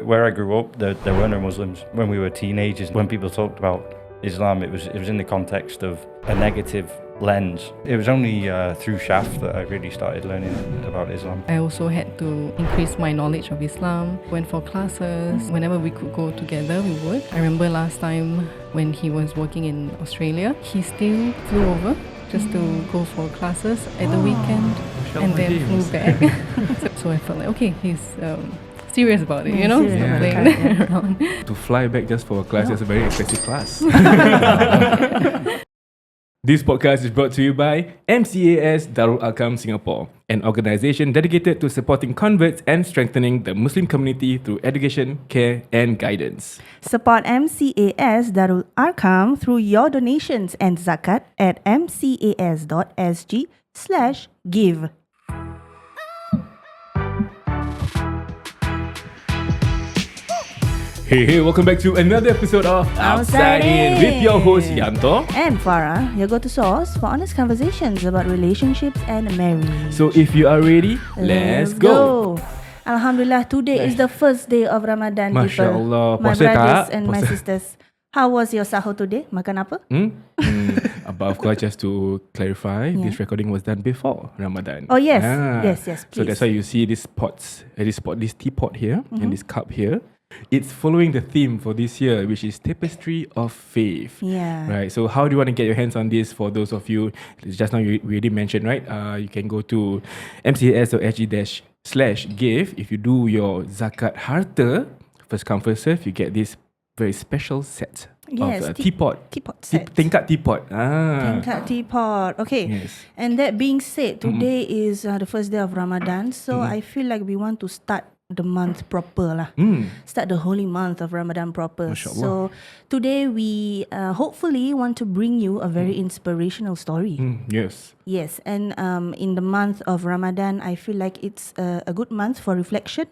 where I grew up, there were no Muslims. When we were teenagers, when people talked about Islam, it was in the context of a negative lens. It was only through Shaf that I really started learning about Islam. I also had to increase my knowledge of Islam, went for classes. Whenever we could go together, we would. I remember last time when he was working in Australia, he still flew over just to go for classes at the weekend and then flew back. So I felt like, okay, he's serious about it, you know? He's not playing around. To fly back just for a class, that's a very expensive class. This podcast is brought to you by MCAS Darul Arqam Singapore, an organisation dedicated to supporting converts and strengthening the Muslim community through education, care and guidance. Support MCAS Darul Arqam through your donations and zakat at mcas.sg/give. Hey, welcome back to another episode of Outside In with your host Yanto and Farah, your go-to source for honest conversations about relationships and marriage. So if you are ready, let's go. Alhamdulillah, today is the first day of Ramadan, Masya people. Allah. My Puasa brothers tak? and my Puasa. sisters. How was your sahur today? Makan apa? But of course, just to clarify, this recording was done before Ramadan. Oh yes, yes, please. So that's why you see these pots, this teapot here and this cup here. It's following the theme for this year, which is Tapestry of Faith. Yeah. Right. So how do you want to get your hands on this? For those of you, just now we already mentioned, right? You can go to mcas.sg/give. If you do your zakat harta, first come first serve, you get this very special set of teapot. Teapot set. Tingkat teapot. Tingkat teapot. Okay. Yes. And that being said, today is the first day of Ramadan. So I feel like we want to start the month proper lah. Start the holy month of Ramadan proper. So today we hopefully want to bring you a very inspirational story. Yes, and in the month of Ramadan, I feel like it's a good month for reflection.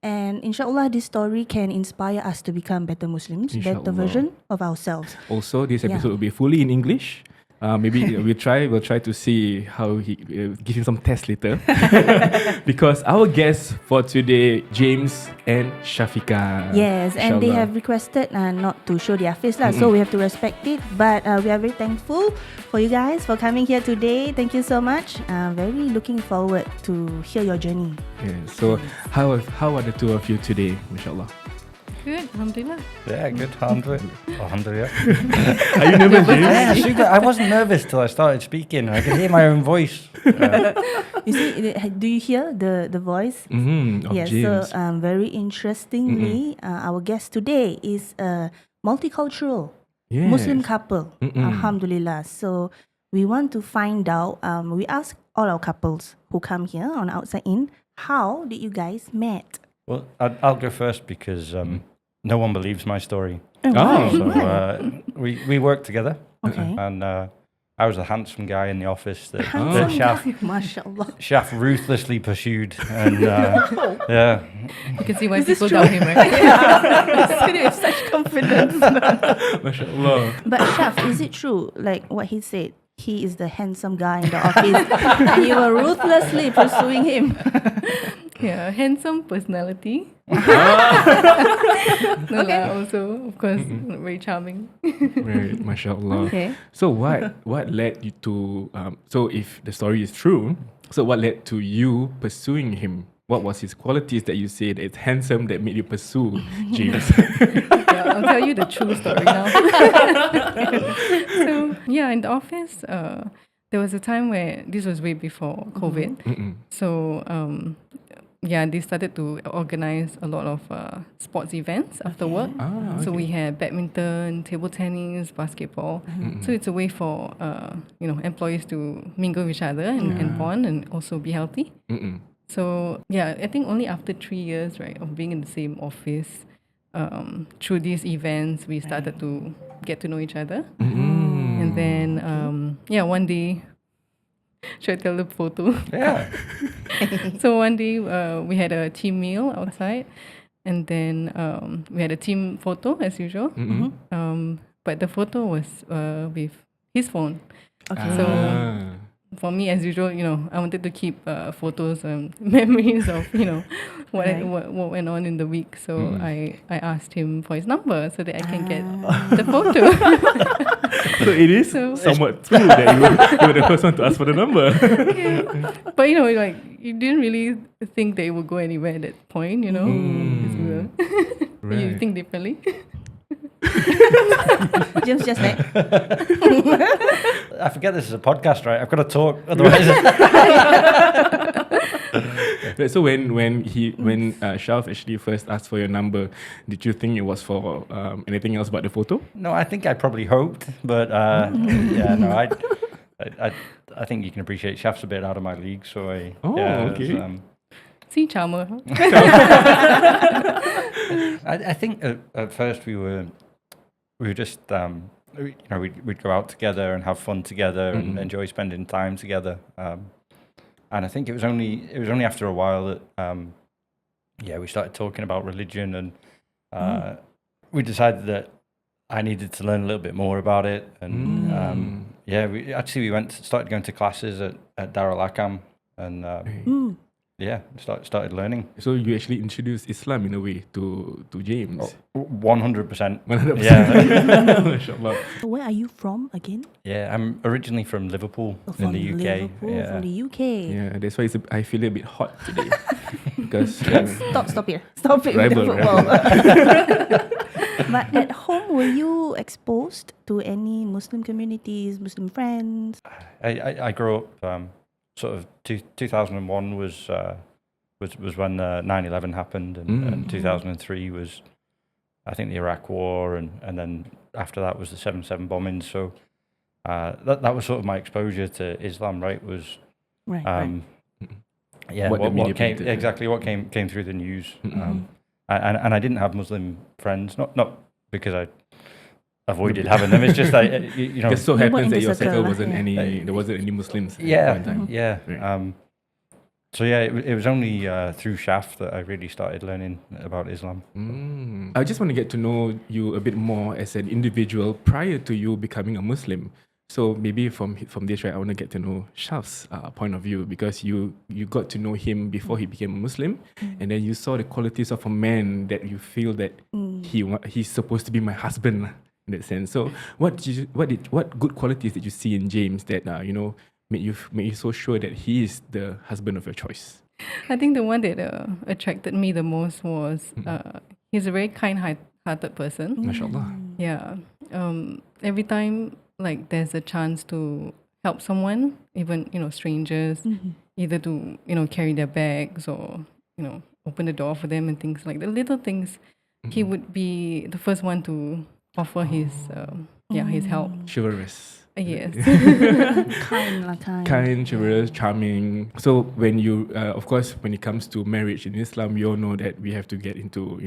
And inshallah, this story can inspire us to become better Muslims, better version of ourselves. Also, this episode will be fully in English. Maybe we'll try to see how he give him some tests later. Because our guests for today, James and Shafika. Yes, and they have requested not to show their face lah, so we have to respect it. But we are very thankful for you guys for coming here today. Thank you so much. Very looking forward to hear your journey. Yeah, so how are the two of you today, mashallah? Good, alhamdulillah. Yeah, good. Alhamdulillah. Are you nervous, James? Yeah, super. I wasn't nervous till I started speaking. I could hear my own voice. You see, do you hear the voice? Of Yes, James. so very interestingly, our guest today is a multicultural Muslim couple. Alhamdulillah. So we want to find out, we ask all our couples who come here on Outside In, how did you guys met? Well, I'll go first because no one believes my story. Oh. So we worked together. Okay. And I was a handsome guy in the office that Mashallah. Shaf ruthlessly pursued. And yeah. You can see why people doubt him, right? With such confidence. Mashallah. But Shaf, is it true, like what he said? He is the handsome guy in the office and you were ruthlessly pursuing him. Yeah, handsome personality. Also, of course, very charming. Right, mashallah. Okay. So what led you to so if the story is true, so what led to you pursuing him? What was his qualities that you said it's handsome that made you pursue James? Yeah, I'll tell you the true story now. So yeah, in the office, there was a time where this was way before COVID. So they started to organize a lot of sports events after work. So we had badminton, table tennis, basketball. So it's a way for employees to mingle with each other and bond and also be healthy. So yeah, I think only after 3 years, right, of being in the same office, through these events, we started to get to know each other. And then one day, should I tell the photo? Yeah. So one day we had a team meal outside, and then we had a team photo as usual. But the photo was with his phone. Okay. So for me, as usual, I wanted to keep photos and memories of, what went on in the week. So I asked him for his number so that I can get the photo. So it is somewhat true that you were the first one to ask for the number. Yeah. But like you didn't really think that it would go anywhere at that point, Right. You think differently. James just like, I forget this is a podcast, right? I've got to talk, otherwise. So when Shaf actually first asked for your number, did you think it was for anything else but the photo? No, I think I probably hoped, but I think you can appreciate Shaf's a bit out of my league, so okay. See, charmer. I think at first we were just we'd go out together and have fun together and enjoy spending time together. And I think it was only after a while that we started talking about religion, and we decided that I needed to learn a little bit more about it. And we started going to classes at Darul Akam, and started learning. So you actually introduced Islam in a way to James. 100%. 100%. Yeah. Mashallah. where are you from again? Yeah, I'm originally from Liverpool From in the UK. Liverpool, from the UK. Yeah, that's why I feel a bit hot today. Because Stop here. Stop it Rival, with the football. But at home, were you exposed to any Muslim communities, Muslim friends? I grew up sort of 2001 was when 9/11 happened, and 2003 was, I think, the Iraq War, and then after that was the 7/7 bombings. So that was sort of my exposure to Islam, right? Was Right. yeah, What the media what came painted. exactly what came through the news. And I didn't have Muslim friends, not because I avoided having them. It's just that it just so You were happens in that the your circle, circle wasn't yeah. there wasn't any Muslims. At Yeah, that point in time. yeah. Right. So it was only through Shaf that I really started learning about Islam. I just want to get to know you a bit more as an individual prior to you becoming a Muslim. So maybe from this, right, I want to get to know Shaf's point of view, because you got to know him before he became a Muslim, and then you saw the qualities of a man that you feel that he's supposed to be my husband in that sense. So what good qualities did you see in James that made you so sure that he is the husband of your choice? I think the one that attracted me the most was he's a very kind-hearted person. MashaAllah. Yeah. Every time there's a chance to help someone, even strangers, either to carry their bags or open the door for them and things like the little things, he would be the first one to offer his help. Chivalrous. Yes. Kind, chivalrous, charming. So when you, of course, when it comes to marriage in Islam, we all know that we have to get into,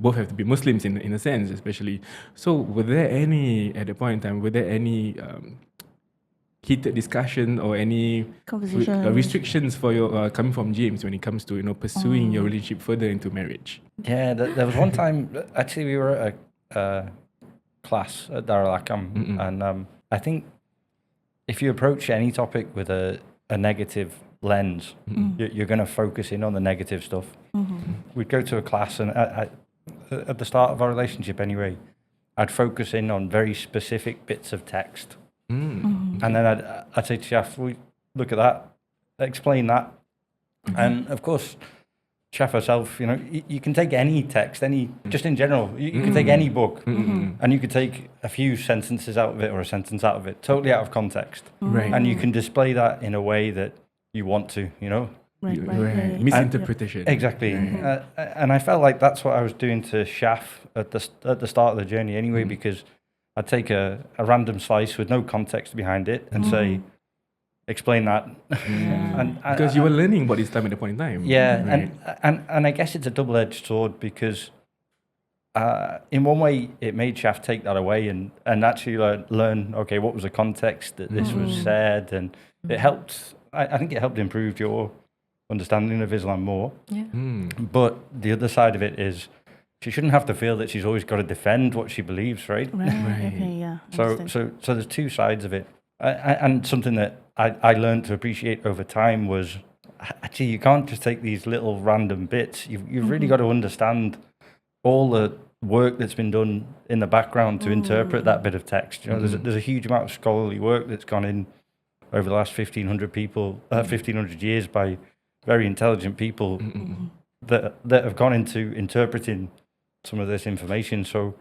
both have to be Muslims in a sense, especially. So were there any, at the point in time, heated discussion or any Conversation. restrictions for your coming from James when it comes to pursuing your relationship further into marriage? Yeah, there was one time, actually, we were at a class at Darul Akam, and I think if you approach any topic with a negative lens, you're going to focus in on the negative stuff. We'd go to a class, and at the start of our relationship anyway, I'd focus in on very specific bits of text. And then I'd say to Shaf, look at that, explain that. And of course, Shaf herself, you can take any text, just in general, you can take any book, and you could take a few sentences out of it or a sentence out of it, totally out of context. Right. And you can display that in a way that you want to, Right. Misinterpretation. Exactly. And I felt like that's what I was doing to Shaf at the start of the journey anyway, because I'd take a random slice with no context behind it and say, explain that. Because you were learning about Islam at the point in time. Yeah, right? and I guess it's a double-edged sword, because in one way it made Shaf take that away and actually learn, okay, what was the context that this was said, and it helped. I think it helped improve your understanding of Islam more. Yeah. But the other side of it is, she shouldn't have to feel that she's always got to defend what she believes, right? Right. Okay. Yeah. So understand. there's two sides of it. And something that I learned to appreciate over time was actually you can't just take these little random bits. You've really got to understand all the work that's been done in the background to interpret that bit of text. You know, there's a huge amount of scholarly work that's gone in over the last 1,500 years by very intelligent people that have gone into interpreting some of this information. So,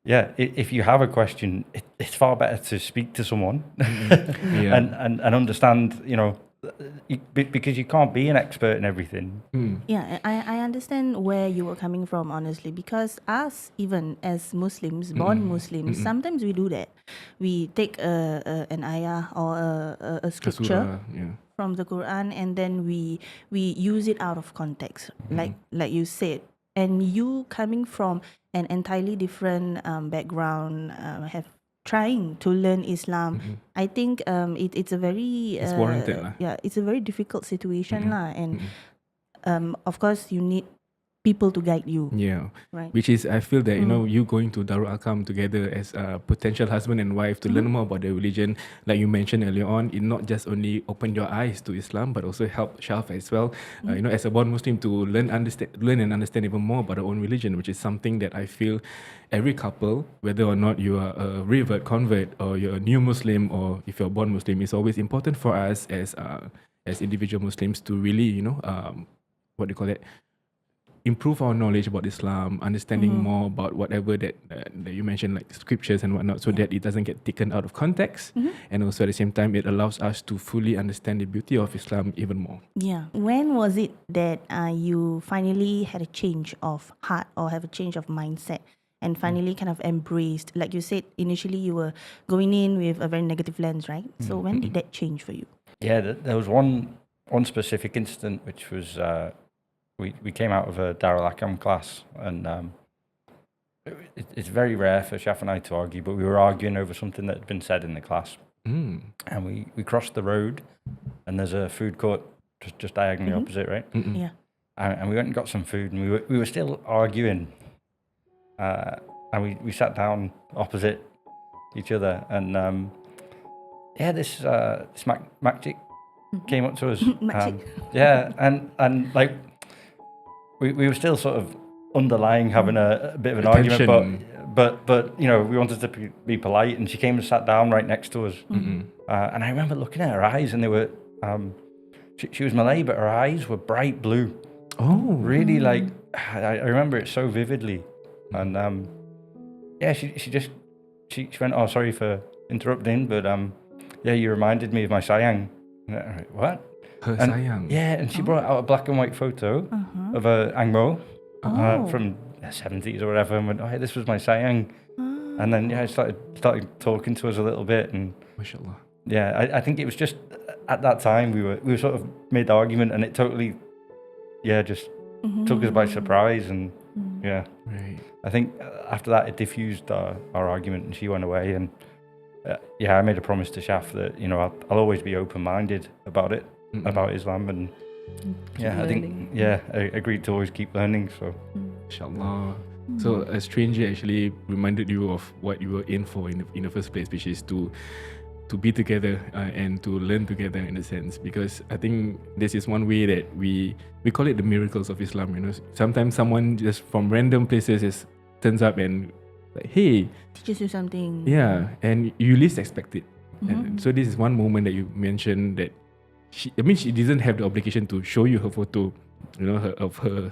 yeah, if you have a question, it's far better to speak to someone and understand, you know, because you can't be an expert in everything. Yeah, I understand where you were coming from, honestly, because us, even as Muslims, born Muslims, sometimes we do that. We take an ayah or a scripture from the Quran, and then we use it out of context, like you said. And you coming from an entirely different background, trying to learn Islam, I think it's a very it's warranted it's a very difficult situation and of course you need people to guide you. Yeah, right. Which is, I feel that, you know, you going to Darul Arqam together as a potential husband and wife to learn more about the religion, like you mentioned earlier on, it not just only opened your eyes to Islam, but also helped Shaf as well, you know, as a born Muslim to learn and understand even more about our own religion, which is something that I feel every couple, whether or not you are a revert convert or you're a new Muslim or if you're a born Muslim, it's always important for us as individual Muslims to really, you know, what do you call it? Improve our knowledge about Islam, understanding more about whatever that you mentioned, like scriptures and whatnot, so that it doesn't get taken out of context. And also at the same time, it allows us to fully understand the beauty of Islam even more. Yeah. When was it that you finally had a change of heart or have a change of mindset and finally kind of embraced, like you said, initially you were going in with a very negative lens, right? So when did that change for you? Yeah, there was one specific incident, which was we came out of a Darul Arqam class, and it's very rare for Shaf and I to argue, but we were arguing over something that had been said in the class. And we crossed the road, and there's a food court just diagonally opposite, right? Yeah. And we went and got some food, and we were still arguing, and we sat down opposite each other, and this Makcik came up to us. And like we were still sort of underlying having a bit of an argument, but you know, we wanted to be polite, and she came and sat down right next to us. And I remember looking at her eyes, and they were she was Malay, but her eyes were bright blue. Really, like I remember it so vividly. And she went, "Oh, sorry for interrupting, but you reminded me of my sayang." What? Her sayang? Yeah, and she brought out a black and white photo of a angmo from the 70s or whatever, and went, "Oh, hey, this was my sayang." And then started talking to us a little bit, and mashallah. Yeah, I think it was just at that time we were sort of mid argument, and it totally just took us by surprise, and right. I think after that it diffused our argument, and she went away, and I made a promise to Shaf that, you know, I'll always be open-minded about it, about Islam, and I think I agreed to always keep learning. So inshallah. So a stranger actually reminded you of what you were in for in the first place, which is to be together and to learn together, in a sense, because I think this is one way that we call it the miracles of Islam. You know, sometimes someone just from random places just turns up and like, hey, teaches you something. Yeah, and you least expect it. And so this is one moment that you mentioned that she didn't have the obligation to show you her photo, you know, of her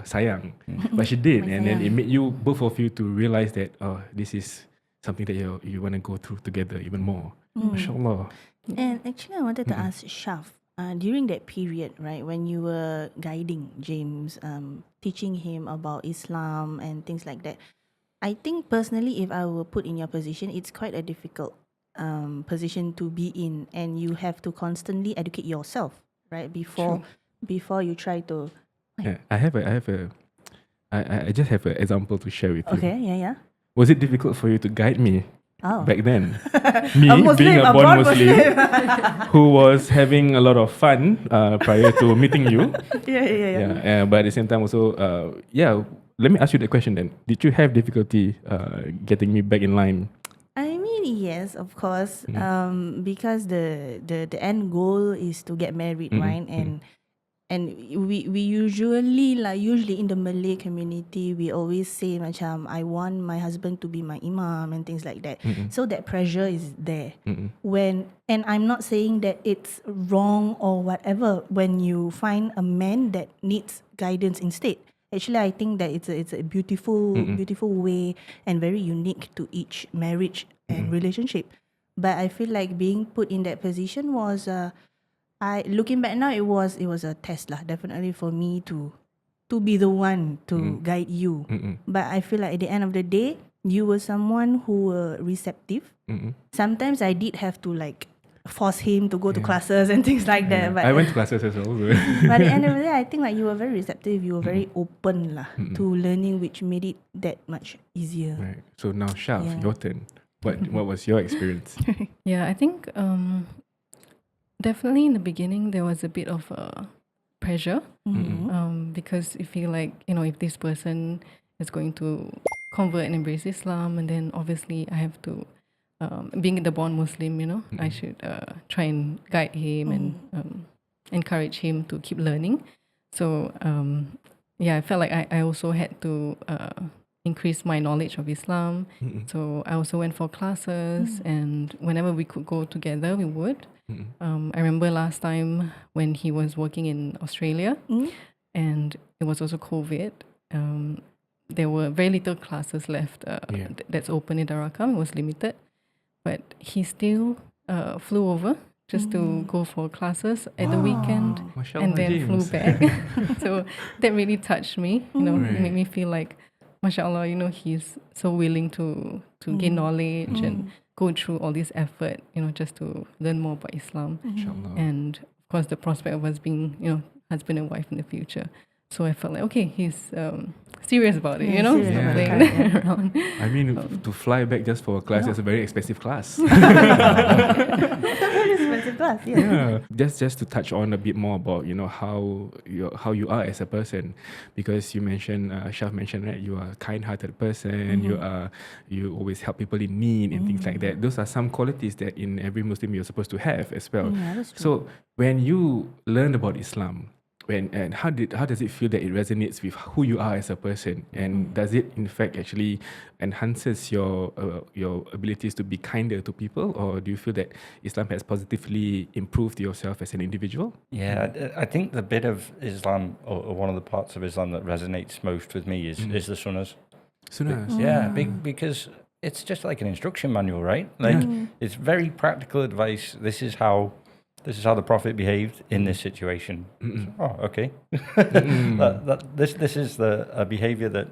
sayang, but she did, and then it made you, both of you, to realize that this is something that you want to go through together even more. Mashallah. And actually, I wanted to ask Shaf, during that period, right, when you were guiding James, teaching him about Islam and things like that, I think personally, if I were put in your position, it's quite a difficult position to be in, and you have to constantly educate yourself, right, before you try to. Yeah, I just have an example to share with you. Okay, yeah. Was it difficult for you to guide me back then? Me, Muslim, being a born Muslim, who was having a lot of fun prior to meeting you. Yeah. But at the same time also, let me ask you the question then. Did you have difficulty getting me back in line? I mean, yes, of course. Because the end goal is to get married, right? And we usually in the Malay community, we always say macam I want my husband to be my imam and things like that. So that pressure is there. And I'm not saying that it's wrong or whatever when you find a man that needs guidance instead. Actually, I think that it's a beautiful way and very unique to each marriage and relationship. But I feel like being put in that position was looking back now, it was a test lah, definitely for me to be the one to guide you. But I feel like at the end of the day, you were someone who were receptive. Sometimes I did have to like force him to go to classes and things like that. But I went to classes as well. But at the end of the day, I think like you were very receptive. You were very open lah to learning, which made it that much easier. Right. So now, Shaf, your turn. What was your experience? Yeah, I think definitely in the beginning there was a bit of pressure because you feel like, you know, if this person is going to convert and embrace Islam, and then obviously I have to, being the born Muslim, you know, I should try and guide him and encourage him to keep learning. So yeah, I felt like I also had to increase my knowledge of Islam. So I also went for classes, and whenever we could go together, we would. I remember last time when he was working in Australia, and it was also COVID. There were very little classes left that's open in Darakam. It was limited, but he still flew over just to go for classes at the weekend, and then flew back. So that really touched me. You know, it made me feel like, mashallah, you know, he's so willing to gain knowledge and go through all this effort, you know, just to learn more about Islam. And of course, the prospect of us being, you know, husband and wife in the future. So I felt like, okay, he's serious about it, you know? Playing that around. I mean, to fly back just for a class is a very expensive class. Yeah. Just to touch on a bit more about, you know, how you are as a person, because you mentioned, Shaf mentioned, right, you are a kind-hearted person, you always help people in need and things like that. Those are some qualities that in every Muslim you're supposed to have as well. Yeah, that's true. So when you learned about Islam, and how does it feel that it resonates with who you are as a person, and does it in fact actually enhances your abilities to be kinder to people, or do you feel that Islam has positively improved yourself as an individual? Yeah, I think the bit of Islam, or one of the parts of Islam that resonates most with me is the sunnahs. Sunnahs. Yeah, because it's just like an instruction manual, right? Like it's very practical advice. This is how the Prophet behaved in this situation. Oh, okay. This is a behavior that,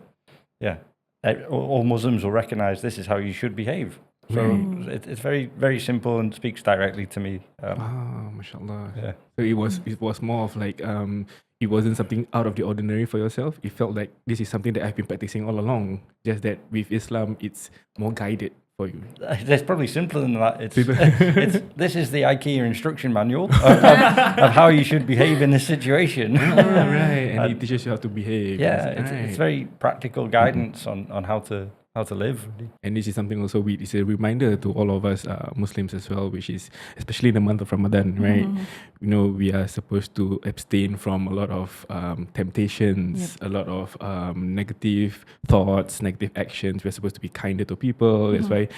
all Muslims will recognize. This is how you should behave. So it's very, very simple and speaks directly to me. Mashallah. Yeah. So it was more of like it wasn't something out of the ordinary for yourself. It felt like this is something that I've been practicing all along. Just that with Islam, it's more guided for you. It's probably simpler than that. This is the IKEA instruction manual of how you should behave in this situation. Right, and it teaches you how to behave. Yeah, it's very practical guidance on how to live. And this is something also it's a reminder to all of us Muslims as well, which is especially in the month of Ramadan, right? You know, we are supposed to abstain from a lot of temptations, a lot of negative thoughts, negative actions. We're supposed to be kinder to people. That's why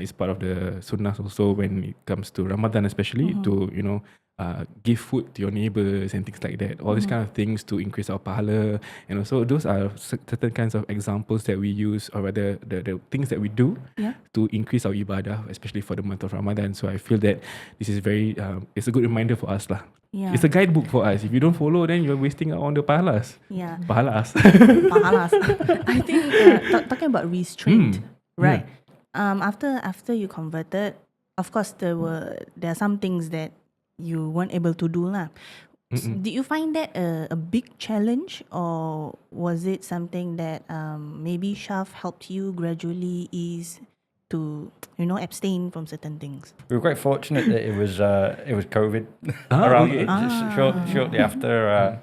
it's part of the sunnah also when it comes to Ramadan, especially to, you know, give food to your neighbors and things like that. All these kind of things to increase our pahala. And also those are certain kinds of examples that we use, or rather the things that we do to increase our ibadah, especially for the month of Ramadan. So I feel that this is very, it's a good reminder for us lah. Yeah. It's a guidebook for us. If you don't follow, then you're wasting out on the pahalas. Yeah. Pahalas. I think talking about restraint, right? After you converted, of course there are some things that you weren't able to do lah. Did you find that a big challenge, or was it something that maybe Shaf helped you gradually ease to, you know, abstain from certain things? We were quite fortunate that it was COVID around shortly after.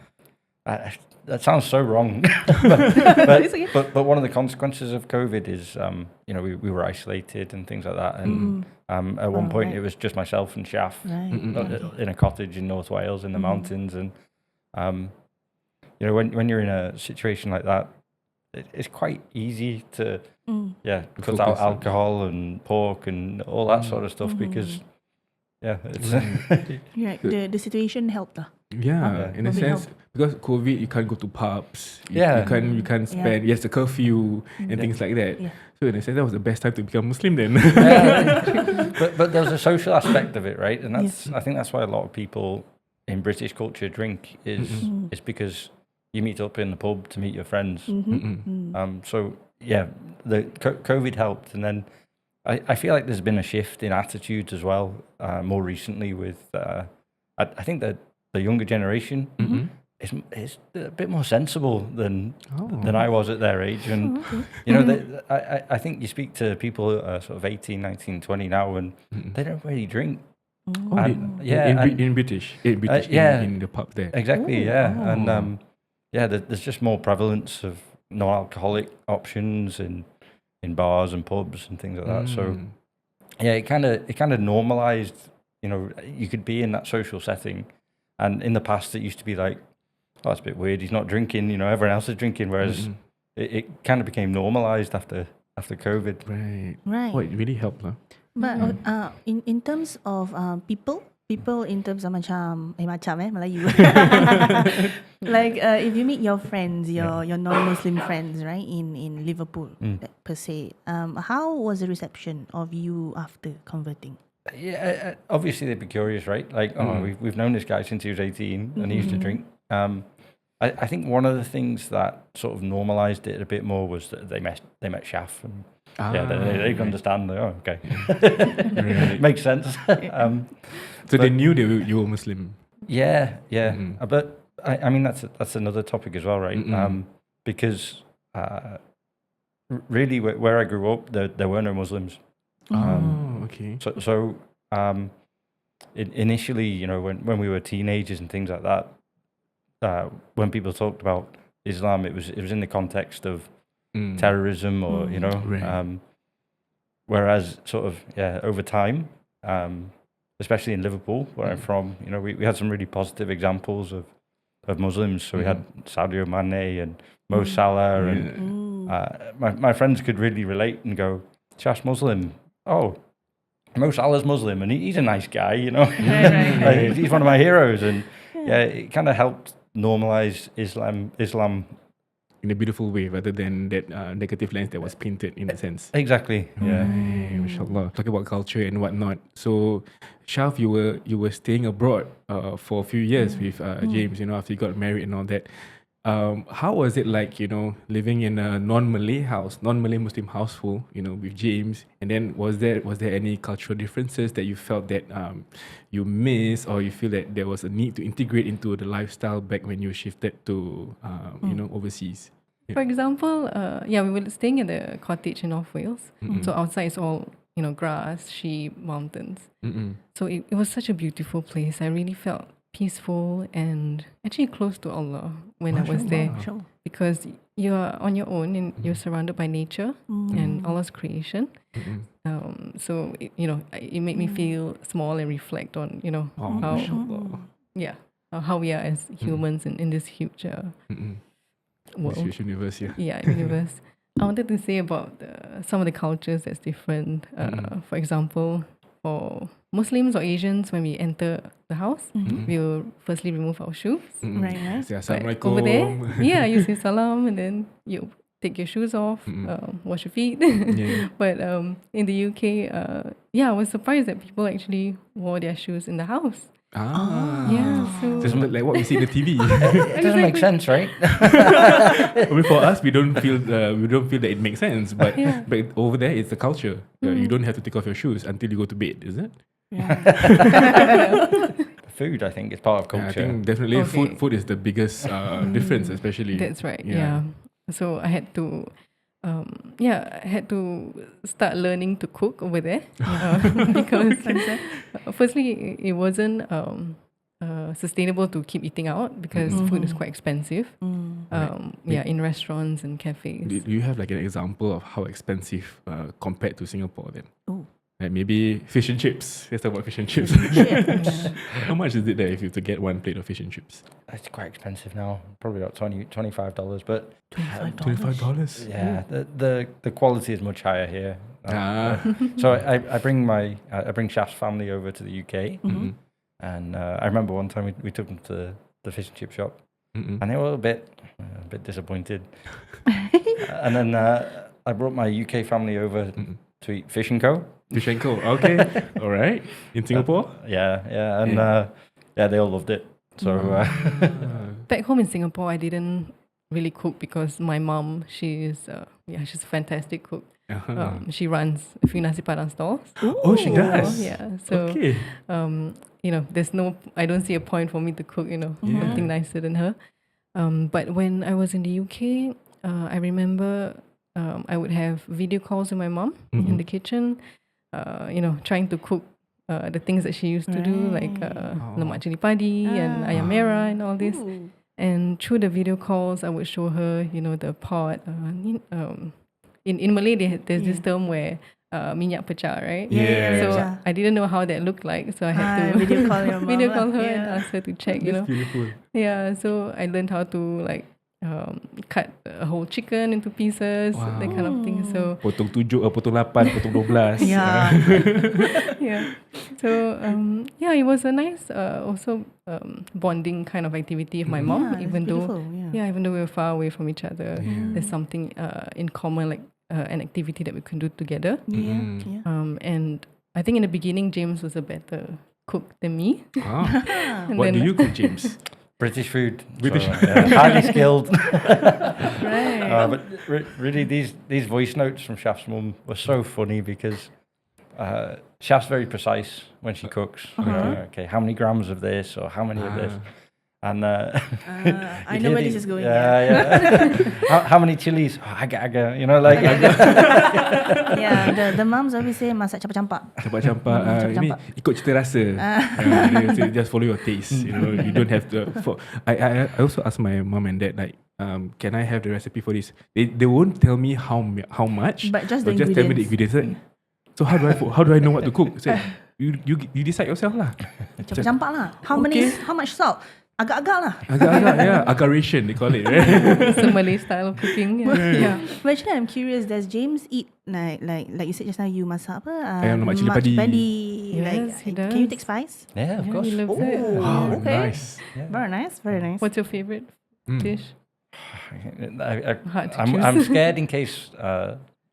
that sounds so wrong. but one of the consequences of COVID is, we were isolated and things like that. And at one point, it was just myself and Shaf in a cottage in North Wales in the mountains. And, when you're in a situation like that, it's quite easy to, cut out alcohol and pork and all that sort of stuff because, it's... The situation helped. Yeah, in a sense, because COVID, you can't go to pubs. You can't spend. Yes, the curfew and things like that. Yeah. So in a sense, that was the best time to become Muslim then. but there's a social aspect of it, right? And I think that's why a lot of people in British culture drink is because you meet up in the pub to meet your friends. So the COVID helped, and then I feel like there's been a shift in attitudes as well more recently with I think that the younger generation is a bit more sensible than I was at their age. And, I think you speak to people sort of 18, 19, 20 now and they don't really drink. In British, in the pub there. Exactly, And, there's just more prevalence of non-alcoholic options in bars and pubs and things like that. So, it kind of normalized, you could be in that social setting. And in the past, it used to be like, oh, that's a bit weird. He's not drinking. Everyone else is drinking. Whereas it kind of became normalized after COVID. Right. Oh, it really helped, huh? But in terms of people in terms of macam Melayu. Like if you meet your friends, your non-Muslim friends, right, in Liverpool per se, how was the reception of you after converting? Yeah, obviously they'd be curious, right? Like, we've known this guy since he was 18 and he used to drink. I think one of the things that sort of normalized it a bit more was that they met Shaf and they could understand. Okay, makes sense. So they knew you were Muslim. Yeah. But I mean that's another topic as well, right? Because really where I grew up, there were no Muslims. Okay. So initially, when we were teenagers and things like that, when people talked about Islam, it was in the context of terrorism or whereas sort of over time, especially in Liverpool where I'm from, we had some really positive examples of Muslims. So we had Sadio Mane and Mo Salah and my friends could really relate and go, Shaf's Muslim. Oh, Mo Salah's Muslim and he's a nice guy, Right. He's one of my heroes. And it kind of helped normalize Islam in a beautiful way rather than that negative lens that was painted in a sense. Exactly. Yeah. Mashallah. Talking about culture and whatnot. So, Shaf, you were staying abroad for a few years with James, after you got married and all that. How was it like, living in a non-Malay Muslim household, with James? And then was there any cultural differences that you felt that you miss, or you feel that there was a need to integrate into the lifestyle back when you shifted to, overseas? Yeah. For example, we were staying in the cottage in North Wales. So outside is all, grass, sheep, mountains. So it was such a beautiful place. I really felt peaceful and actually close to Allah when I was there, because you're on your own and you're surrounded by nature and Allah's creation. So it made me feel small and reflect on how we are as humans in this huge world, this huge universe. Universe. I wanted to say about some of the cultures that's different. For example, for Muslims or Asians, when we enter the house, we'll firstly remove our shoes. Right. Say Assalamualaikum. Over there, you say salam and then you take your shoes off, wash your feet. But in the UK, I was surprised that people actually wore their shoes in the house. So just like what we see in the TV. It doesn't make sense, right? For us, we don't feel that it makes sense, but over there, it's the culture. You don't have to take off your shoes until you go to bed, is it? Food, I think, is part of culture. I think definitely food is the biggest difference, especially. That's right. Yeah. So I had to. I had to start learning to cook over there because firstly it wasn't sustainable to keep eating out because food is quite expensive. in restaurants and cafes. Do you have like an example of how expensive compared to Singapore then? Oh. Like maybe fish and chips. Let's talk about fish and chips. How much is it there if you to get one plate of fish and chips? It's quite expensive now, probably about $25, but $25? yeah, the quality is much higher here. So I bring Shaf's family over to the UK, and I remember one time we took them to the fish and chip shop, and they were a bit disappointed. And then I brought my UK family over to eat Fish and Co. Fish and Co. Okay, all right. In Singapore? And they all loved it. So back home in Singapore, I didn't really cook because my mom, she's a fantastic cook. She runs a few nasi padang stalls. Oh, she does. Yeah. So okay. I don't see a point for me to cook, something nicer than her. But when I was in the UK, I remember I would have video calls with my mom in the kitchen, trying to cook the things that she used to do, like lemak cili padi and ayam merah and all this. And through the video calls, I would show her, the pot. In Malay, there's this term where minyak pecah, right? So I didn't know how that looked like, so I had to video call your mom. video call her and ask her to check, That's beautiful. Yeah, so I learned how to cut a whole chicken into pieces, that kind of thing. So potong 7, potong 8, potong 12. yeah. So it was a nice also bonding kind of activity with my mom, even though we were far away from each other. There's something in common, like an activity that we can do together. And I think in the beginning James was a better cook than me. What do you cook, James? British food, British. So, highly skilled. Right. But really, these voice notes from Shaf's mum were so funny because Shaf's very precise when she cooks. Okay, how many grams of this or how many of this? And I know where this is going. How many chilies? Oh, aga, the moms always say masak campak-campak. Campak-campak. Ini ikut cita rasa. So just follow your taste. You don't have to. I also ask my mom and dad can I have the recipe for this? They won't tell me how much, but just tell me the ingredients. So how do I know what to cook? So you decide yourself lah. Campak lah. How much salt? Agak-agak lah. Agak-agak, agaration they call it, right? It's a Malay style of cooking. Yeah. But actually, I'm curious. Does James eat like you said just now? You masak apa? Ayam lemak cili padi. Yes, he does. Can you take spice? Yeah, of course. He loves it. Wow, okay. nice. Yeah. Very nice. What's your favorite dish? Hard to I'm scared in case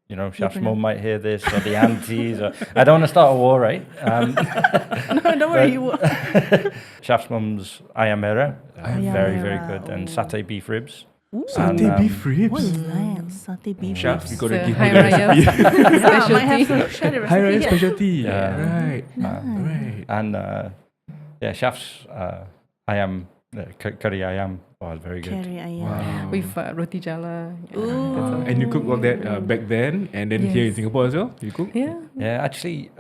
Shaf's mum might hear this, or the aunties, or I don't want to start a war, right? No, don't worry. Shaf's mum's ayam merah, very merah. good, and satay beef ribs. Satay beef ribs. What is that? Satay beef Shaf, ribs. you gotta give me Hari the Raya recipe. I might have to share the recipe. Hari Raya specialty. Yeah. Right. Right. And Shaf's ayam, curry ayam, was very good. Curry ayam. Wow. with roti jala. Ooh. And you cook all that back then, and then here in Singapore as well. You cook? Yeah. Yeah, actually,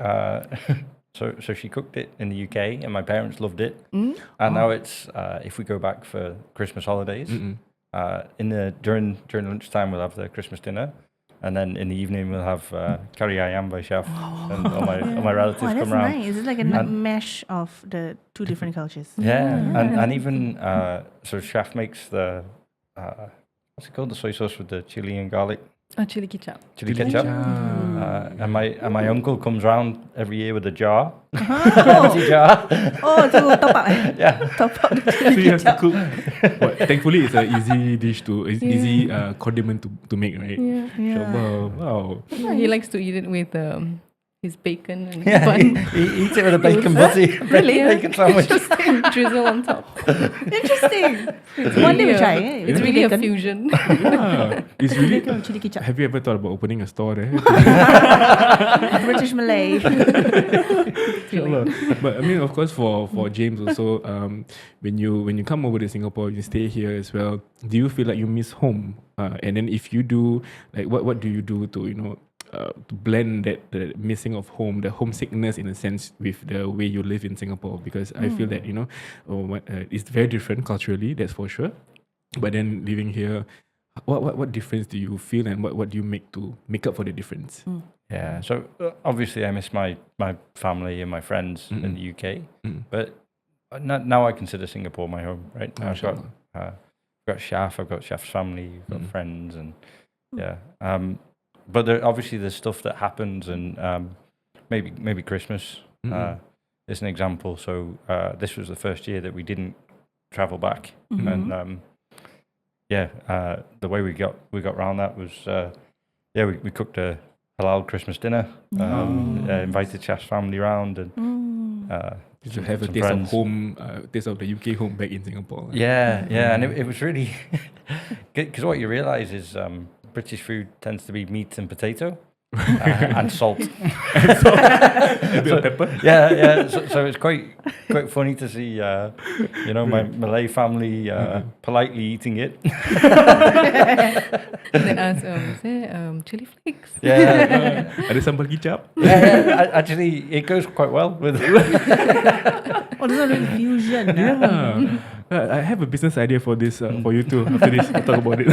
so she cooked it in the UK, and my parents loved it. And now it's if we go back for Christmas holidays, during lunchtime we'll have the Christmas dinner, and then in the evening we'll have curry ayam by Shaf, and all my relatives That's come around. nice. It's like a mesh of the two different cultures. Yeah, and even so Shaf makes the what's it called, the soy sauce with the chili and garlic. Chili ketchup. Chili ketchup. And my uncle comes round every year with a jar, empty jar. Oh, to top up. Yeah. Top up. So you have to cook. Thankfully, it's an easy dish easy condiment to make, right? Yeah. Wow. He likes to eat it with his bacon and Yeah, bun. he eats it with a bacon butty, bacon sandwich. Drizzle on top. Interesting. One day we try. It's really a fusion. Yeah. It's really. Bacon, chili ketchup. Have you ever thought about opening a store there? British-Malay. But I mean, of course, for James also, when you come over to Singapore, you stay here as well. Do you feel like you miss home? And then if you do, like, what do you do to to blend the missing of home, the homesickness in a sense, with the way you live in Singapore? Because I feel that it's very different culturally, that's for sure. But then living here, what difference do you feel, and what do you make to make up for the difference? Yeah, so obviously I miss my family and my friends in the UK, but now I consider Singapore my home, right? I've got Shaf, I've got Shaf's family, I've got friends, and but there's stuff that happens, and maybe Christmas is an example. So this was the first year that we didn't travel back, and the way we got around that was we cooked a halal Christmas dinner, invited Shaf's family round, and did you have a taste of home, taste of the UK home back in Singapore? And it was really because what you realise is British food tends to be meat and potato. And salt. A bit of pepper. So it's quite funny to see, my Malay family politely eating it. And then ask, is there chili flakes? Ada sambal kicap? Actually, it goes quite well with. There's a real fusion. I have a business idea for this for you too. After this, I'll talk about it.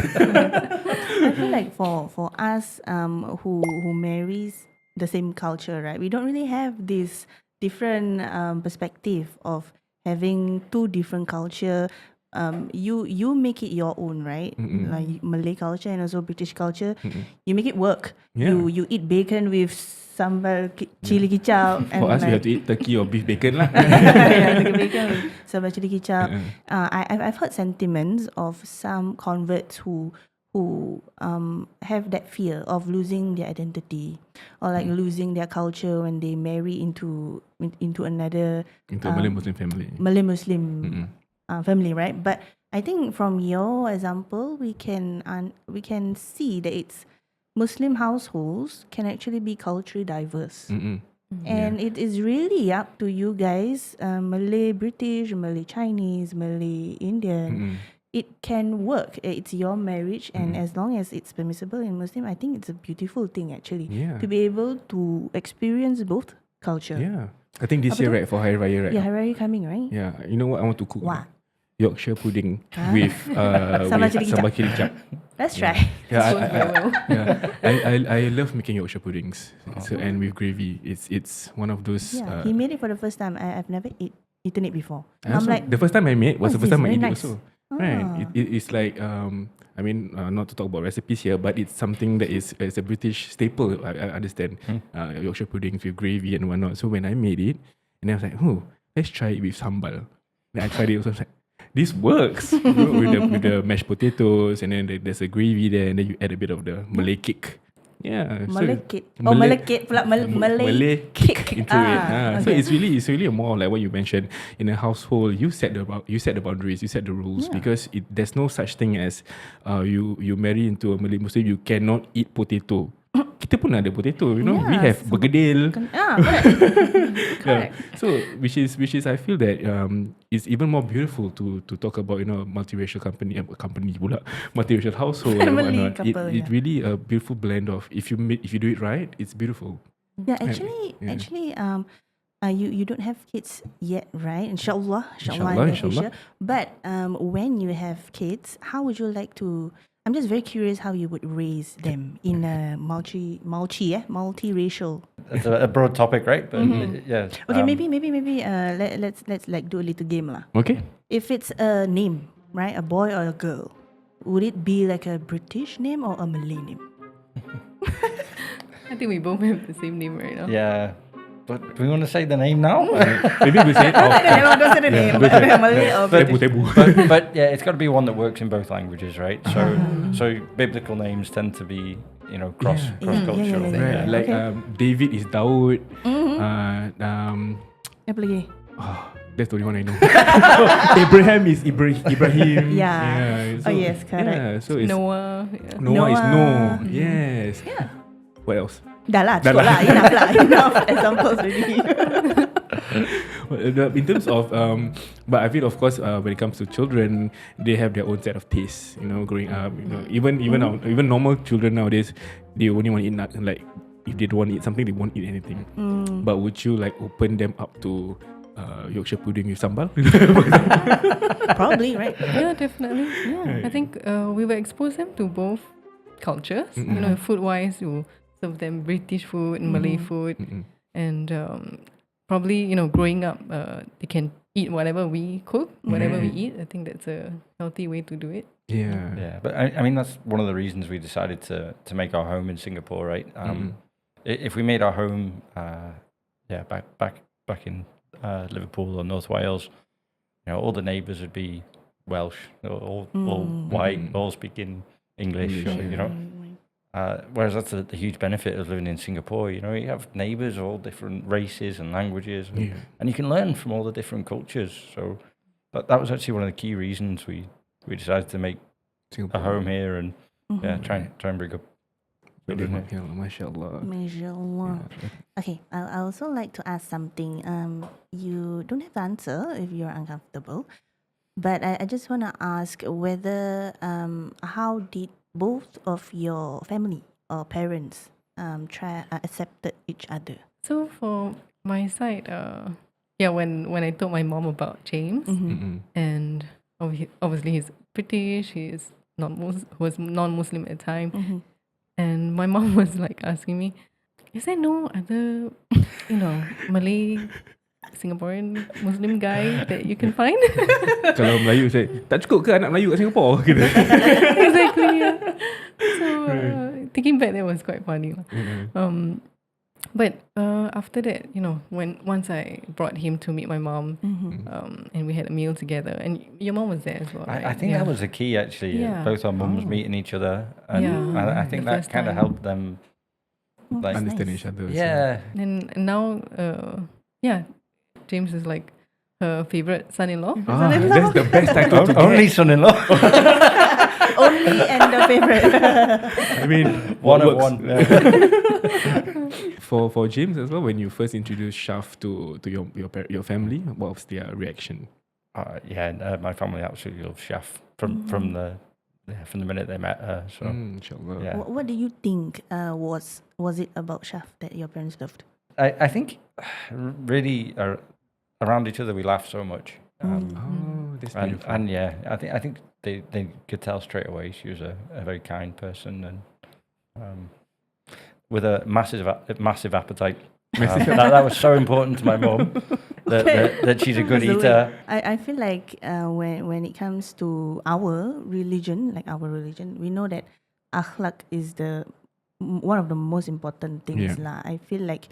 I feel like for us who marries the same culture, right? We don't really have this different perspective of having two different culture. You make it your own, right? Like Malay culture and also British culture. You make it work. You eat bacon with sambal chili kicap. For us, we have to eat turkey or beef bacon lah. Turkey bacon with sambal chili kicap. I've heard sentiments of some converts who have that fear of losing their identity or like losing their culture when they marry into another a Malay Muslim family. Malay Muslim family, right? But I think from your example, we can see that it's Muslim households can actually be culturally diverse. And it is really up to you guys, Malay British, Malay Chinese, Malay Indian. It can work. It's your marriage, and as long as it's permissible in Muslim, I think it's a beautiful thing actually to be able to experience both culture. Yeah, I think this year, right, for Hari Raya, right? Yeah, Hari Raya coming, right? Yeah, you know what I want to cook? What? Yorkshire pudding with Sambal chili kicap. Let's try. I love making Yorkshire puddings. So, and with gravy, it's one of those. He made it for the first time. I've never eaten it before. I'm like, the first time I made was the first time I ate it nice. also. Right, it's like not to talk about recipes here, but it's something that is a British staple. I understand Yorkshire puddings with gravy and whatnot. So when I made it, and I was like, let's try it with sambal. Then I tried it also. I was like, this works with the mashed potatoes, and then there's a gravy there, and then you add a bit of the Malay cake. Yeah, Malay cake. Malay cake pula. Malay cake into it. So okay. it's really more like what you mentioned. In a household, you set the boundaries, you set the rules, because there's no such thing as you marry into a Malay Muslim, you cannot eat potato. Kita pun ada potato, we have bergedil. Correct. So which is I feel that it's even more beautiful to talk about multiracial multiracial household and whatnot. It really a beautiful blend of if you do it right, it's beautiful. Yeah, actually, you don't have kids yet, right? Inshallah in the future. But when you have kids, how would you like to? I'm just very curious how you would raise them in a multiracial. It's a broad topic, right? But yeah. Okay, maybe let's like do a little game lah. Okay. If it's a name, right, a boy or a girl, would it be like a British name or a Malay name? I think we both have the same name right now. Yeah. But do we want to say the name now? Maybe we say it off. Don't say the name. Malay or Tebu. But yeah, it's got to be one that works in both languages, right? So biblical names tend to be cross-cultural. Right. Like David is Daud. Apa lagi? That's the only one I know. Abraham is Ibrahim. Yeah. So, yes, correct. Yeah, so it's Noah. Noah is Noah. Yes. Yeah. What else? Dah lah. Enough examples already. In terms of, but I feel of course when it comes to children, they have their own set of tastes. Growing up, even normal children nowadays, they only want to eat if they don't want to eat something, they won't eat anything. But would you like open them up to Yorkshire pudding with sambal. Probably, right? Yeah, definitely. Yeah, I think we will expose them to both cultures. You know, food-wise, you serve them British food and Malay food, and probably, you know, growing up, they can eat whatever we cook, whatever we eat. I think that's a healthy way to do it. Yeah, but I mean that's one of the reasons we decided to make our home in Singapore, right? If we made our home, back in Liverpool or North Wales, you know, all the neighbours would be Welsh, all white, all speaking English, or, you know. Whereas that's the huge benefit of living in Singapore. You know, you have neighbours of all different races and languages, and you can learn from all the different cultures. So that was actually one of the key reasons we decided to make Singapore. a home here and try and bring up children here. Mashallah. Mashallah. Okay, I also like to ask something. You don't have to answer if you're uncomfortable, but I just want to ask whether how did both of your family or parents accepted each other? So for my side, when I told my mom about James, and obviously he's British, he was non-Muslim at the time, and my mom was like asking me, is there no other, you know, Malay Singaporean Muslim guy that you can find? Kalau Melayu say, tak cukup ke anak Melayu kat Singapore? Gitu. Exactly, yeah. So thinking back, that was quite funny. But after that, you know, once I brought him to meet my mom, and we had a meal together, and your mom was there as well. Right? I think that was the key, actually. Both our mums meeting each other, and I think that kind of helped them like Understand each other. And now, James is like her favorite son-in-law. That's the best title to get. Only son-in-law. Only and the favorite. I mean, one of works. one. For James as well, when you first introduced Shaf to your family, what was their reaction? My family absolutely loves Shaf from the minute they met her. So Inshallah. What do you think was it about Shaf that your parents loved? I think really around each other we laughed so much. That's beautiful. And I think they could tell straight away she was a very kind person and with a massive appetite. That was so important to my mom that she's a good eater. I feel like when it comes to our religion, we know that akhlaq is one of the most important things lah. I feel like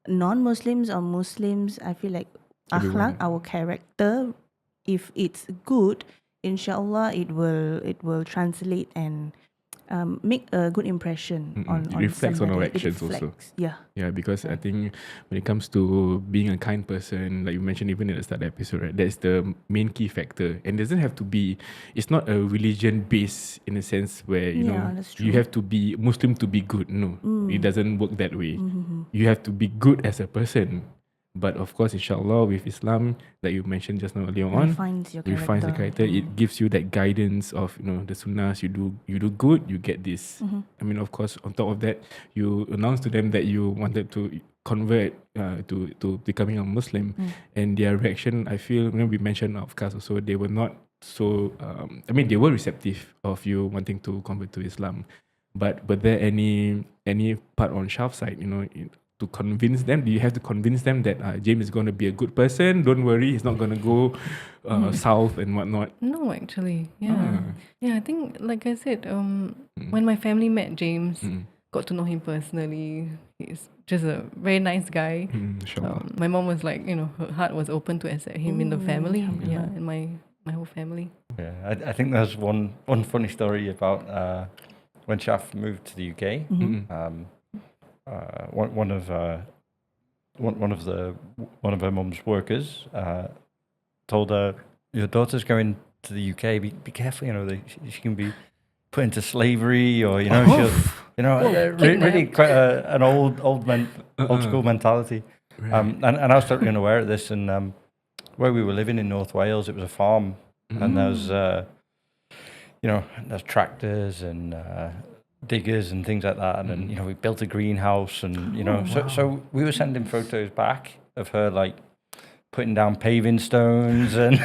non-Muslims or Muslims, I feel like akhlaq, our character, if it's good, inshallah it will translate and make a good impression on reflects on our somebody. actions also. Yeah, because I think when it comes to being a kind person, like you mentioned even at the start of the episode, right, that's the main key factor. And it doesn't have to be, it's not a religion based in a sense where you know you have to be Muslim to be good. No, it doesn't work that way. You have to be good as a person. But of course, inshallah, with Islam, like you mentioned just now earlier on, refines the character. It gives you that guidance of, you know, the sunnahs. You do good, you get this. I mean, of course, on top of that, you announce to them that you wanted to convert to becoming a Muslim, and their reaction, I feel, you know, we mentioned of course also, they were not so. I mean, they were receptive of you wanting to convert to Islam, but there any part on Shaf's side, you know, to convince them? Do you have to convince them that James is going to be a good person? Don't worry, he's not going to go south and whatnot. No, actually, I think, like I said, when my family met James, got to know him personally, he's just a very nice guy. My mom was like, you know, her heart was open to accept him in the family, and my whole family. I think there's one funny story about when Shaf moved to the UK. One of her mum's workers told her, "Your daughter's going to the UK. Be careful. You know, she can be put into slavery, or you know, she'll, you know, really quite an old school mentality." And I was totally unaware of this. And where we were living in North Wales, it was a farm, and there's there's tractors and diggers and things like that, and then, you know, we built a greenhouse, and you know, so we were sending photos back of her like putting down paving stones and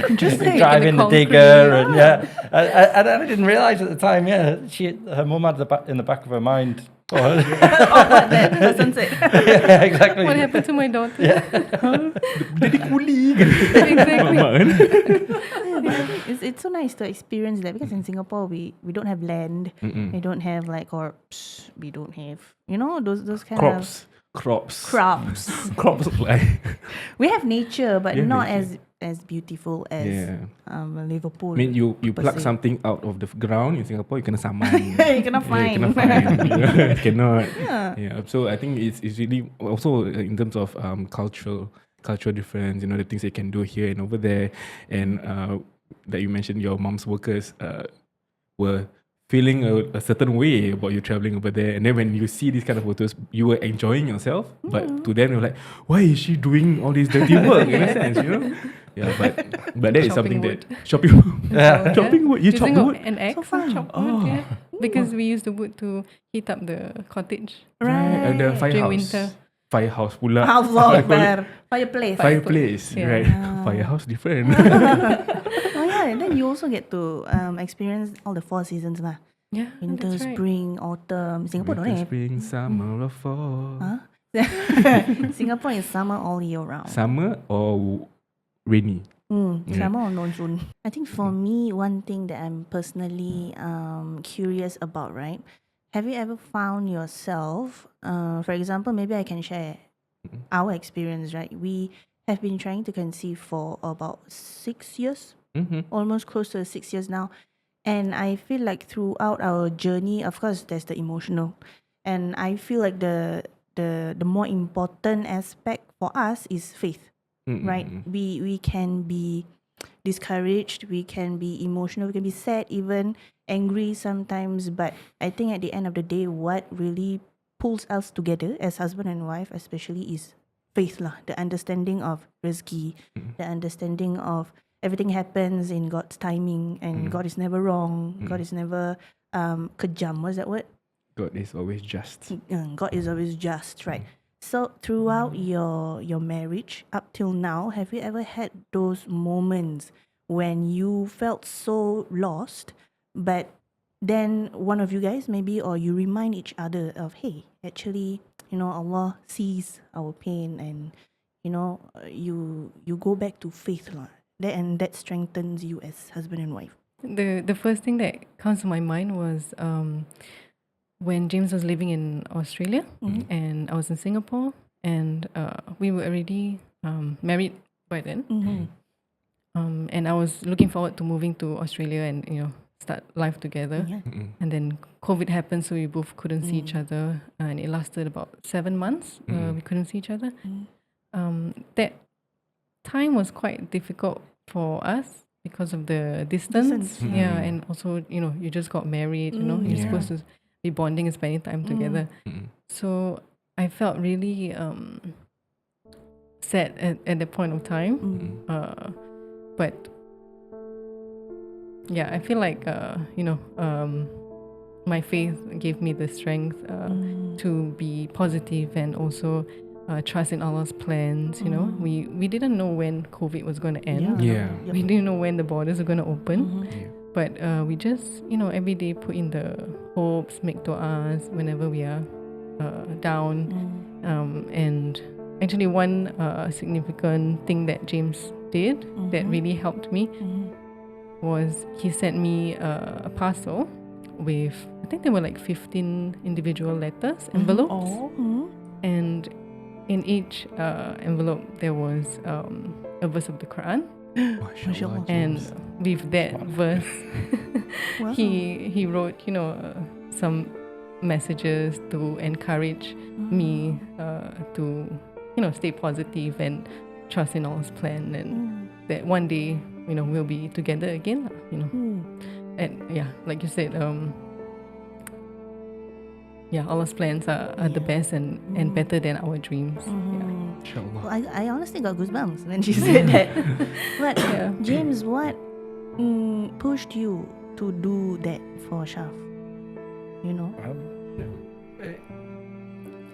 Interesting. driving the concrete. digger, and I didn't realise at the time. Yeah, her mum had in the back of her mind. Oh, That sunset. yeah, exactly. What happened to my daughter? Jadi kuli. Exactly. Mak kan? Yeah, but I think it's so nice to experience that, because in Singapore we don't have land, we don't have like crops, we don't have those kind of Crops. Like we have nature, but We have not nature. as beautiful as Liverpool. I mean, you per pluck se. something out of the ground in Singapore, you kena saman. You cannot find. You cannot find. Cannot. Yeah. Yeah. So I think it's really also in terms of cultural difference. The things they can do here and over there, and that you mentioned your mom's workers were feeling a certain way about you traveling over there, and then when you see these kind of photos, you were enjoying yourself, but to them you're like, why is she doing all this dirty work? In a sense, Yeah, but that is something Chopping that chopping wood. You chop Using wood. an axe So fun. to chop wood, yeah. Because we use the wood to heat up the cottage Right, the during firehouse. winter. Firehouse pula. House What do you call it? there. Fireplace. Fireplace, Yeah. right? Firehouse different. Oh yeah, and then you also get to experience all the 4 seasons lah. Yeah, Winter, that's right. spring, autumn. Singapore don't Winter, have. spring, summer, or fall. Huh? Singapore is summer all year round. Summer or rainy? Yeah. Summer or monsoon. I think for me, one thing that I'm personally curious about, right? Have you ever found yourself, for example, maybe I can share our experience, right? We have been trying to conceive for about 6 years, almost close to 6 years now. And I feel like throughout our journey, of course, there's the emotional. And I feel like the more important aspect for us is faith. Right? We can be discouraged, we can be emotional, we can be sad, even angry sometimes. But I think at the end of the day, what really pulls us together as husband and wife, especially, is faith lah. The understanding of rezeki, the understanding of everything happens in God's timing, and God is never wrong. God is never kejam. What's that word? God is always just. God is always just, right? So throughout your marriage up till now, have you ever had those moments when you felt so lost, but then one of you guys maybe, or you remind each other of, hey, actually, Allah sees our pain, and you go back to faith lah. That strengthens you as husband and wife. The first thing that comes to my mind was when James was living in Australia and I was in Singapore, and we were already married by then. And I was looking forward to moving to Australia and start life together. Yeah. And then COVID happened, so we both couldn't see each other, and it lasted about 7 months. We couldn't see each other. That time was quite difficult for us because of the distance. Yeah, and also you just got married. You're supposed to be bonding and spending time together. So I felt really sad at that point of time. But yeah, I feel like my faith gave me the strength to be positive and also trust in Allah's plans. We didn't know when COVID was going to end. We didn't know when the borders were going to open. But we just every day put in the hopes, make du'as whenever we are down. And actually one significant thing that James did that really helped me was he sent me a parcel with, I think there were like 15 individual letters, envelopes. And in each envelope there was a verse of the Quran. MashaAllah. And with that verse, he wrote, some messages to encourage me to, stay positive and trust in Allah's plan, and that one day, we'll be together again, And yeah, like you said, Allah's plans are the best and better than our dreams. InsyaAllah. Well, I honestly got goosebumps when she said that. But James, what pushed you to do that for Shaf?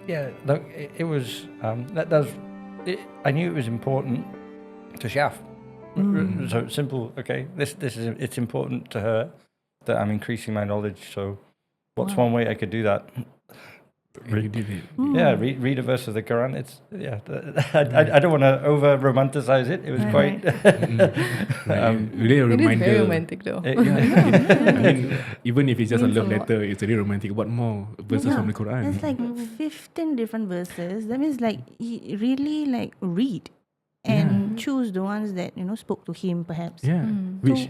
Yeah, look, it was that does I knew it was important to Shaf. So it's simple. Okay, this is it's important to her that I'm increasing my knowledge. So, what's one way I could do that? You did it. Yeah, read a verse of the Quran. It's I don't want to over romanticize it. It was quite. Really a It is reminder. very romantic though. I mean, even if it's just a Means love a lot. letter, it's really romantic. What more verses from the Quran? It's like 15 different verses. That means like he really like read and choose the ones that spoke to him perhaps. Yeah, which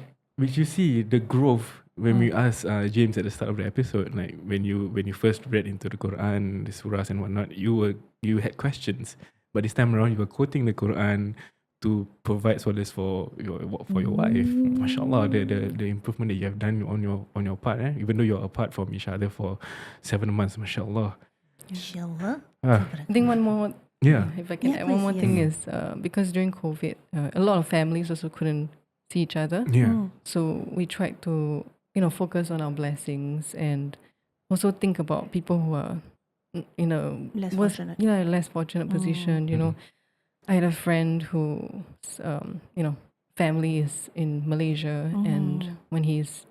you see the growth when we asked James at the start of the episode, like when you first read into the Quran, the surahs and whatnot, you had questions, but this time around you were quoting the Quran to provide solace for your wife. Mashallah, the improvement that you have done on your part, even though you're apart from each other for 7 months, mashallah. Inshallah. I think one more. Yeah. If I can Yeah, add one more please, thing is because during COVID, a lot of families also couldn't see each other. Yeah. So we tried to focus on our blessings and also think about people who are in a Less fortunate. less fortunate position. I had a friend whose family is in Malaysia, and when his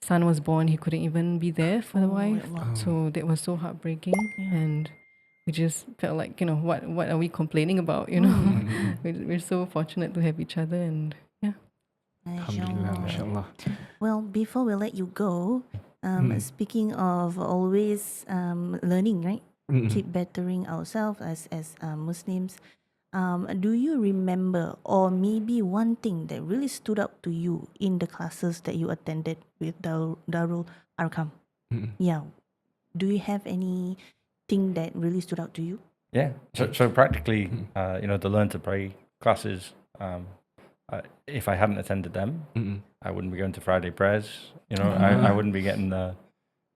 son was born, he couldn't even be there for the wife. So that was so heartbreaking, and we just felt like what are we complaining about? We're so fortunate to have each other, and Alhamdulillah, mashallah. Well, before we let you go, speaking of always learning, right? Keep bettering ourselves as Muslims. Do you remember, or maybe one thing that really stood out to you in the classes that you attended with Darul Arqam? Yeah. Do you have anything that really stood out to you? Yeah. So practically, the Learn to Pray classes. If I hadn't attended them, I wouldn't be going to Friday prayers. I wouldn't be getting the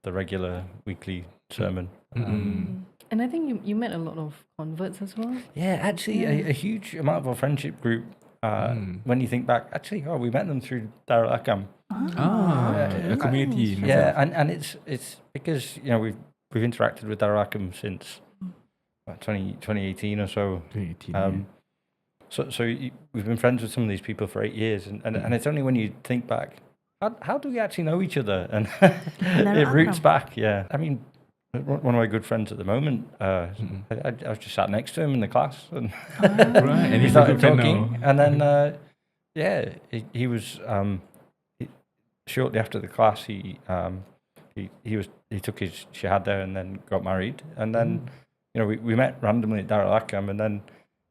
regular weekly sermon. and I think you met a lot of converts as well. Yeah, actually, a huge amount of our friendship group. When you think back, actually, we met them through Darul Arqam. A community. Yeah, and it's because we've interacted with Darul Arqam since 2018 or so. 2018. So we've been friends with some of these people for 8 years, and it's only when you think back, how do we actually know each other? And it roots back. Yeah, I mean, one of my good friends at the moment, I was just sat next to him in the class, and and we started talking, and then he was shortly after the class he took his shahada and then got married, and then we met randomly at Darul Arqam, and then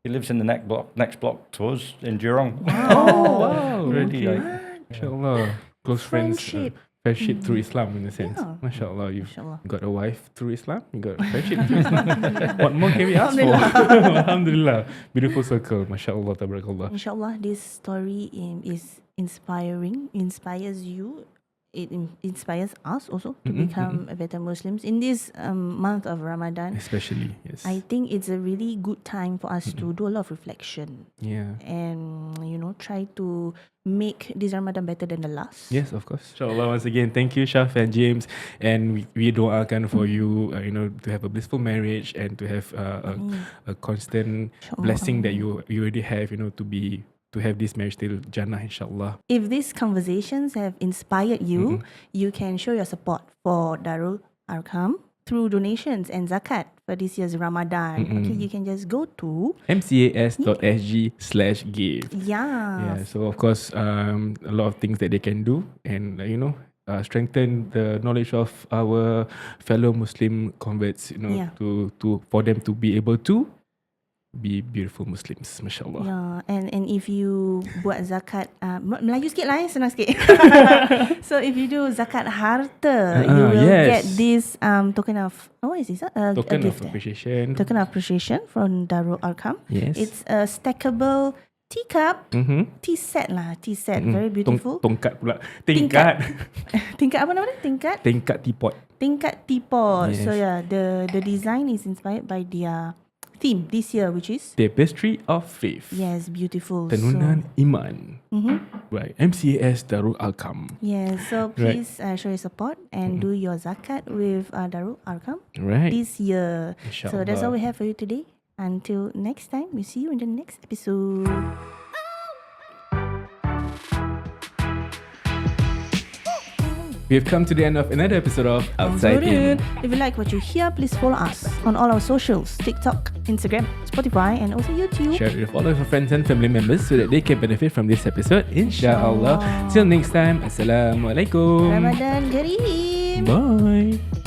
he lives in the next block to us in Jurong. Oh, wow. Really, mashallah. Close Friendship. friendship through Islam in a sense. Yeah. Mashallah, you've Mashallah. got a wife through Islam, you got a friendship through Islam. What more can we ask for? Alhamdulillah. Beautiful circle. Mashallah, tabarakallah. Inshallah, this story is inspires you. It inspires us also to become a better Muslims in this month of Ramadan. Especially, yes. I think it's a really good time for us to do a lot of reflection Yeah. and try to make this Ramadan better than the last. Yes, of course. Inshallah, once again, thank you, Shaf and James. And we doakan for you, to have a blissful marriage and to have a constant blessing that you already have, to have this marriage till Jannah, inshallah. If these conversations have inspired you, you can show your support for Darul Arqam through donations and zakat for this year's Ramadan. Okay, you can just go to mcas.sg/give. Yeah. So of course, a lot of things that they can do, and strengthen the knowledge of our fellow Muslim converts. For them to be able to be beautiful Muslims, mashallah. Yeah, and if you buat zakat, Melayu sikit lah, senang sikit. So if you do zakat harta, you will get this token of, what is this? Token a of gift, appreciation. Token of appreciation from Darul Arqam. Yes. It's a stackable teacup, tea set lah, very beautiful. Tongkat pula. Tingkat. Tingkat apa nama dia? Tingkat teapot. Tingkat teapot. Yes. So yeah, the design is inspired by their theme this year, which is Tapestry of Faith. yes, beautiful. Tenunan Iman. Right. MCAS Darul Arqam. Yes, so please show your support and do your zakat with Darul Arqam Right. this year. Inshallah. So that's all we have for you today. Until next time, we see you in the next episode. We have come to the end of another episode of Outside In. If you like what you hear, please follow us on all our socials: TikTok, Instagram, Spotify, and also YouTube. Share it with all of your friends and family members so that they can benefit from this episode, inshallah. Till next time, Assalamualaikum. Ramadan Kareem. Bye.